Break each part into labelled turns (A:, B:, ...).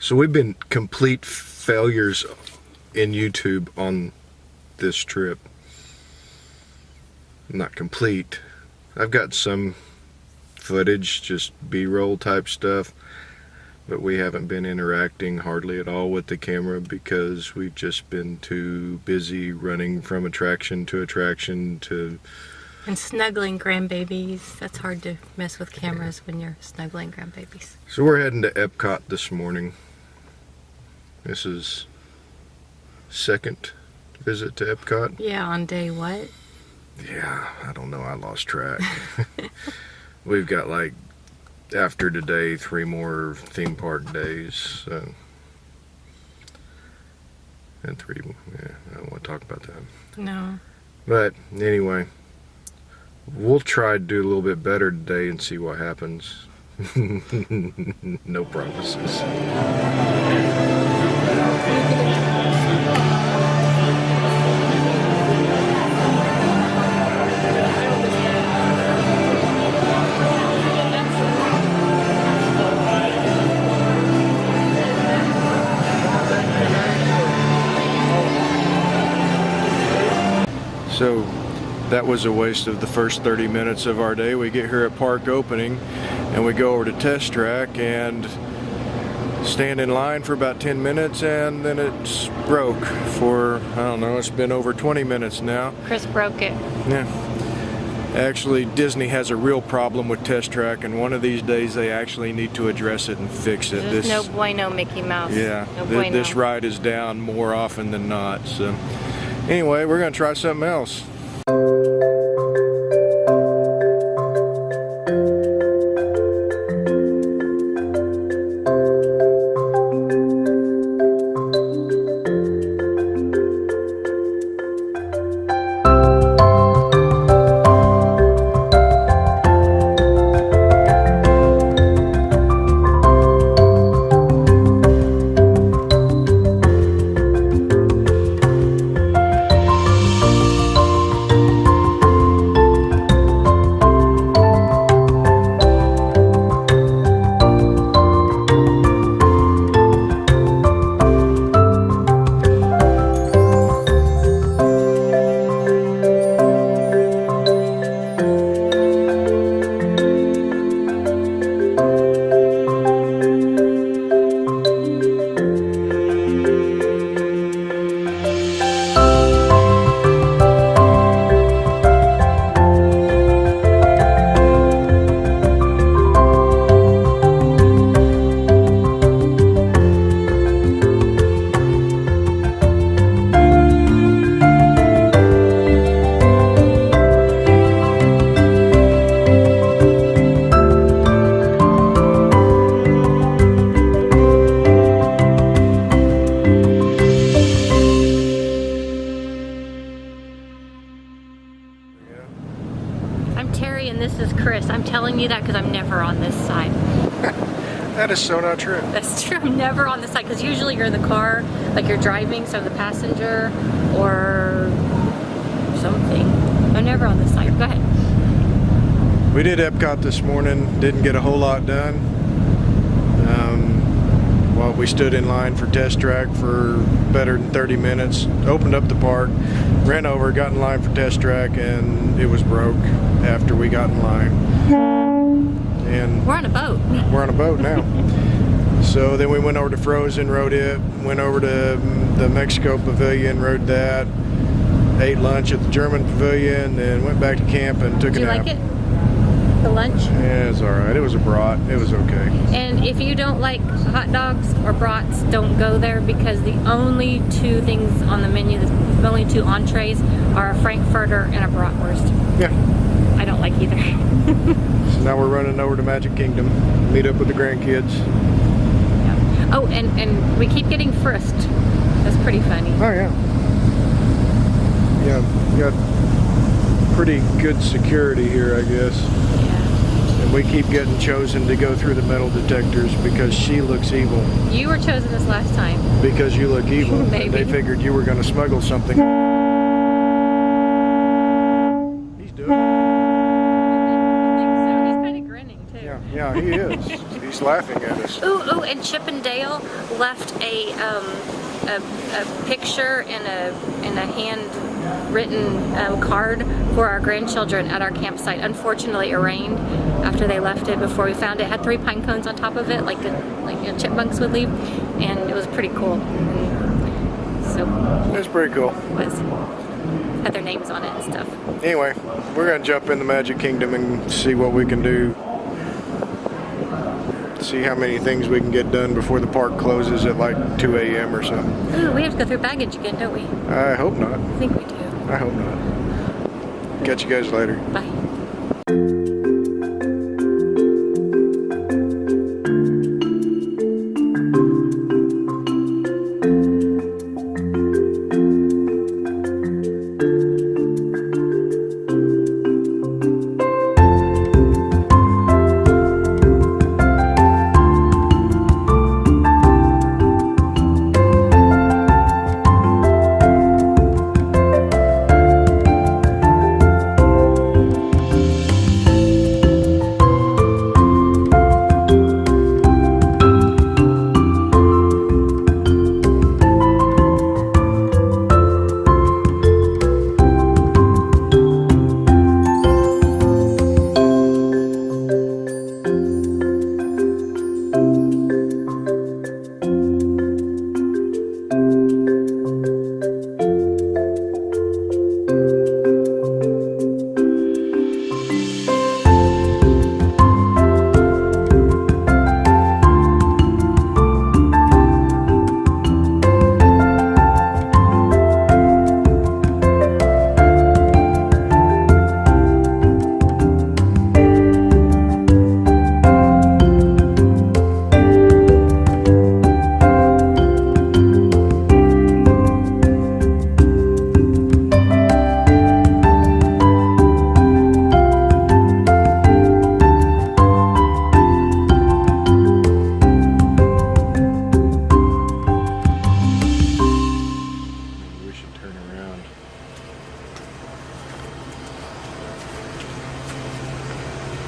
A: So we've been complete failures in YouTube on this trip. Not complete. I've got some footage, just B-roll type stuff, but we haven't been interacting hardly at all with the camera because we've just been too busy running from attraction to attraction to...
B: And snuggling grandbabies. That's hard to mess with cameras when you're snuggling grandbabies.
A: So we're heading to EPCOT this morning. This is second visit to EPCOT.
B: Yeah, on day what?
A: Yeah, I don't know, I lost track. We've got, like, after today, 3 more theme park days. And 3, yeah, I don't want to talk about that.
B: No.
A: But anyway, we'll try to do a little bit better today and see what happens. No promises. So that was a waste of the first 30 minutes of our day. We get here at park opening and we go over to test track and stand in line for about 10 minutes and then it's broke for, I don't know, it's been over 20 minutes now.
B: Chris broke it.
A: Yeah. Actually, Disney has a real problem with test track, and one of these days they actually need to address it and fix it.
B: There's no bueno, Mickey Mouse.
A: Yeah,
B: no bueno.
A: This ride is down more often than not. So anyway, we're going to try something else.
B: And this is Chris. I'm telling you that because I'm never on this side.
A: That is so not true.
B: That's true. I'm never on this side because usually you're in the car, like you're driving, so the passenger or something. I'm never on this side. Go ahead.
A: We did EPCOT this morning. Didn't get a whole lot done. Well, we stood in line for test track for better than 30 minutes. Opened up the park, ran over, got in line for test track, and it was broke after we got in line. And
B: we're on a boat.
A: We're on a boat now. So then we went over to Frozen, rode it, went over to the Mexico Pavilion, rode that, ate lunch at the German Pavilion, then went back to camp and took a nap.
B: Did you like it? The lunch?
A: Yeah, it's alright. It was a brat. It was okay.
B: And if you don't like hot dogs or brats, don't go there because the only 2 things on the menu, the only 2 entrees are a Frankfurter and a bratwurst.
A: Yeah.
B: I don't like either.
A: So now we're running over to Magic Kingdom, meet up with the grandkids.
B: Yeah. Oh, and we keep getting frisked. That's pretty funny.
A: Oh, yeah. Yeah, we got pretty good security here, I guess.
B: Yeah.
A: And we keep getting chosen to go through the metal detectors because she looks evil.
B: You were chosen this last time.
A: Because you look evil.
B: Maybe.
A: They figured you were going to smuggle something. He's doing it.
B: I think so. He's kind of grinning, too.
A: Yeah, he is. He's laughing at us.
B: Ooh, and Chip and Dale left a picture and a handwritten card for our grandchildren at our campsite. Unfortunately, it rained after they left it. Before we found it, it had 3 pine cones on top of it, like chipmunks would leave, and it was pretty cool. And so
A: It's pretty cool.
B: had their names on it and stuff.
A: Anyway, we're gonna jump in the Magic Kingdom and see what we can do. See how many things we can get done before the park closes at like 2 a.m. or something.
B: Ooh, we have to go through baggage again, don't we?
A: I hope not.
B: I think we do.
A: I hope not. Catch you guys later.
B: Bye.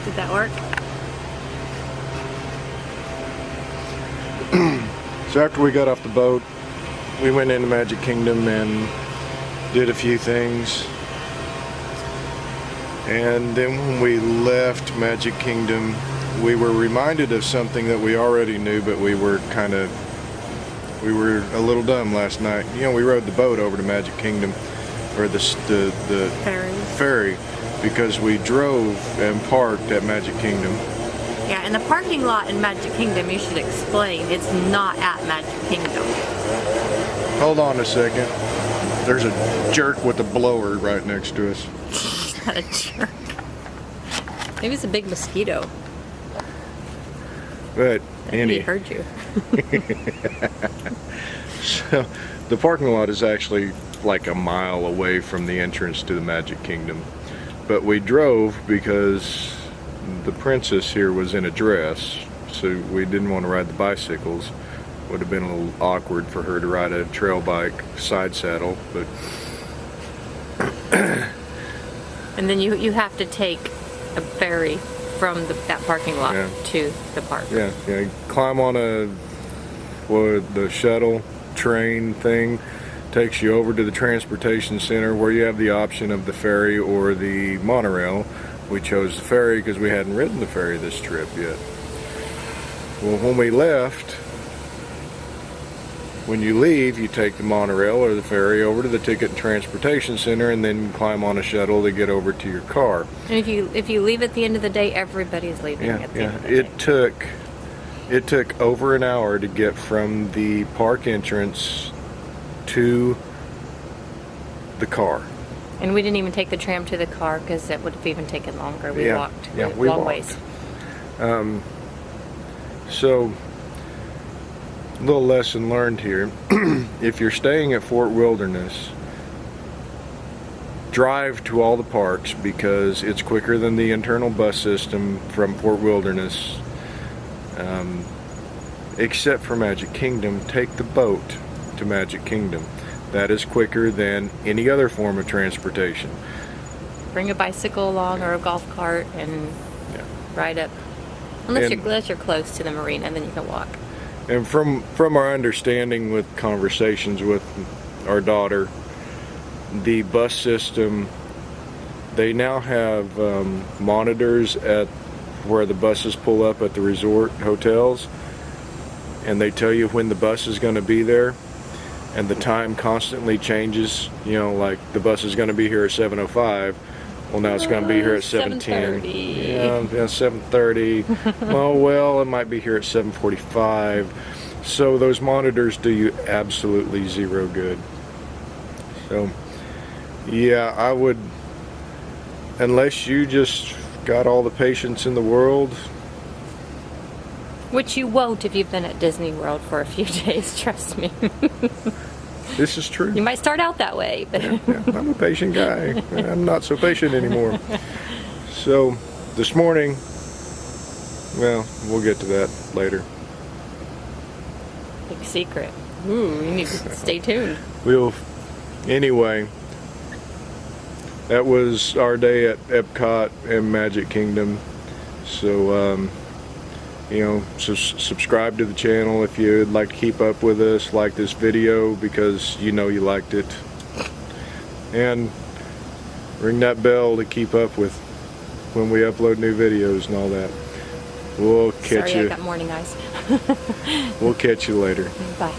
B: Did that work?
A: So after we got off the boat, we went into Magic Kingdom and did a few things. And then when we left Magic Kingdom, we were reminded of something that we already knew, but we were a little dumb last night. You know, we rode the boat over to Magic Kingdom, or the ferry, because we drove and parked at Magic Kingdom.
B: Yeah, and the parking lot in Magic Kingdom, you should explain, it's not at Magic Kingdom.
A: Hold on a second. There's a jerk with a blower right next to us.
B: Not a jerk. Maybe it's a big mosquito.
A: But
B: He heard you.
A: So the parking lot is actually like a mile away from the entrance to the Magic Kingdom. But we drove because the princess here was in a dress, so we didn't want to ride the bicycles. Would have been a little awkward for her to ride a trail bike side saddle, but
B: and then you have to take a ferry from that parking lot to the park.
A: Yeah, you climb on the shuttle train thing, takes you over to the transportation center where you have the option of the ferry or the monorail. We chose the ferry because we hadn't ridden the ferry this trip yet. Well, when we left, when you leave, you take the monorail or the ferry over to the ticket and transportation center, and then climb on a shuttle to get over to your car.
B: And if you leave at the end of the day, everybody's leaving at the end of the day.
A: It took over an hour to get from the park entrance to the car.
B: And we didn't even take the tram to the car because that would have even taken longer. We walked
A: we
B: long
A: walked.
B: ways.
A: So, little lesson learned here. If you're staying at Fort Wilderness, drive to all the parks because it's quicker than the internal bus system from Fort Wilderness. Except for Magic Kingdom, take the boat to Magic Kingdom. That is quicker than any other form of transportation.
B: Bring a bicycle along or a golf cart and ride up. Unless you're close to the marina, then you can walk.
A: And from our understanding with conversations with our daughter, the bus system, they now have monitors at where the buses pull up at the resort hotels, and they tell you when the bus is going to be there, and the time constantly changes. You know, like the bus is going to be here at 7:05. Well, now it's going to be here at 7:10.
B: 7:30.
A: Yeah, 7:30. well, it might be here at 7:45. So those monitors do you absolutely zero good. So, yeah, I would, unless you just got all the patience in the world.
B: Which you won't if you've been at Disney World for a few days, trust me.
A: This is true.
B: You might start out that way, but
A: Yeah, I'm a patient guy. I'm not so patient anymore. So, this morning, well, we'll get to that later.
B: big secret. Ooh, you need to stay tuned.
A: Anyway, that was our day at EPCOT and Magic Kingdom. So, subscribe to the channel if you'd like to keep up with us. Like this video because you know you liked it. And ring that bell to keep up with when we upload new videos and all that. We'll catch you.
B: Sorry, I got morning eyes.
A: We'll catch you later.
B: Bye.